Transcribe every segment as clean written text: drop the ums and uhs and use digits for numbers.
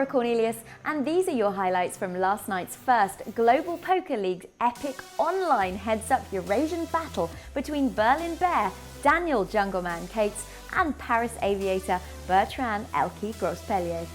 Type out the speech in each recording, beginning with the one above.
Laura Cornelius, and these are your highlights from last night's first Global Poker League's epic online heads-up Eurasian battle between Berlin Bear, Daniel Jungleman Cates, and Paris Aviator, Bertrand ElkY Grospellier.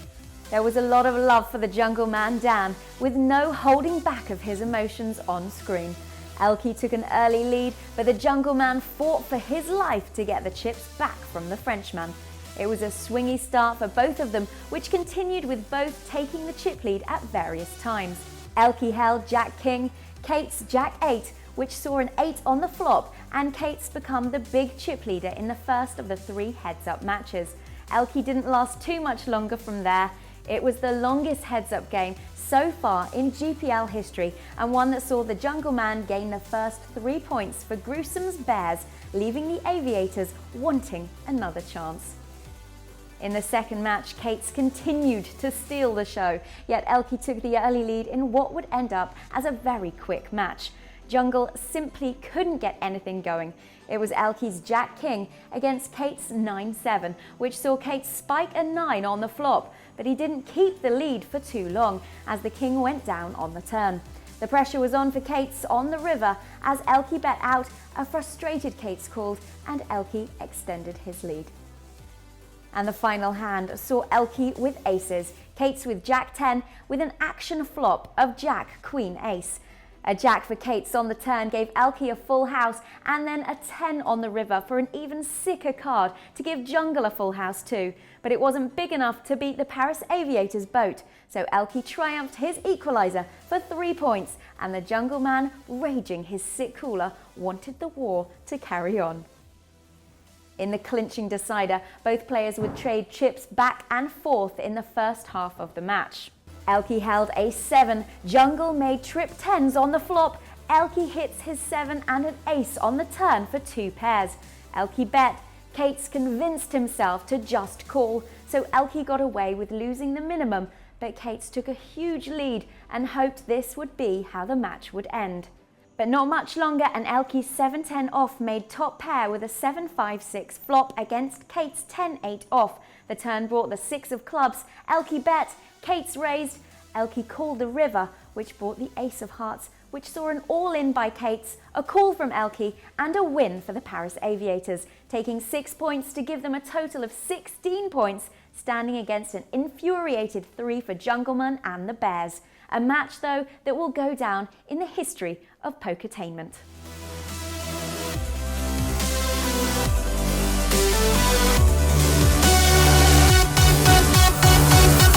There was a lot of love for the Jungleman Dan, with no holding back of his emotions on screen. ElkY took an early lead, but the Jungleman fought for his life to get the chips back from the Frenchman. It was a swingy start for both of them, which continued with both taking the chip lead at various times. ElkY held Jack King, Cates Jack 8, which saw an 8 on the flop, and Cates become the big chip leader in the first of the 3 heads-up matches. ElkY didn't last too much longer from there. It was the longest heads-up game so far in GPL history, and one that saw the Jungleman gain the first 3 points for Gruesome's Bears, leaving the Aviators wanting another chance. In the second match, Cates continued to steal the show, yet ElkY took the early lead in what would end up as a very quick match. Jungle simply couldn't get anything going. It was ElkY's Jack King against Cates' 9-7, which saw Cates spike a 9 on the flop, but he didn't keep the lead for too long as the King went down on the turn. The pressure was on for Cates on the river as ElkY bet out, a frustrated Cates called, and ElkY extended his lead. And the final hand saw ElkY with aces, Cates with Jack 10 with an action flop of Jack Queen Ace. A jack for Cates on the turn gave ElkY a full house, and then a 10 on the river for an even sicker card to give Jungle a full house too. But it wasn't big enough to beat the Paris Aviators' boat, so ElkY triumphed his equaliser for 3 points, and the Jungleman, raging his sick cooler, wanted the war to carry on. In the clinching decider, both players would trade chips back and forth in the first half of the match. ElkY held a 7, Jungle made trip 10s on the flop, ElkY hits his 7 and an ace on the turn for 2 pairs. ElkY bet, Cates convinced himself to just call, so ElkY got away with losing the minimum, but Cates took a huge lead and hoped this would be how the match would end. But not much longer, and ElkY's 7-10 off made top pair with a 7-5-6 flop against Cates' 10-8 off. The turn brought the 6 of clubs, ElkY bet, Cates raised, ElkY called the river, which brought the ace of hearts, which saw an all-in by Cates, a call from ElkY, and a win for the Paris Aviators, taking 6 points to give them a total of 16 points, standing against an infuriated 3 for Jungleman and the Bears. A match, though, that will go down in the history of pokertainment.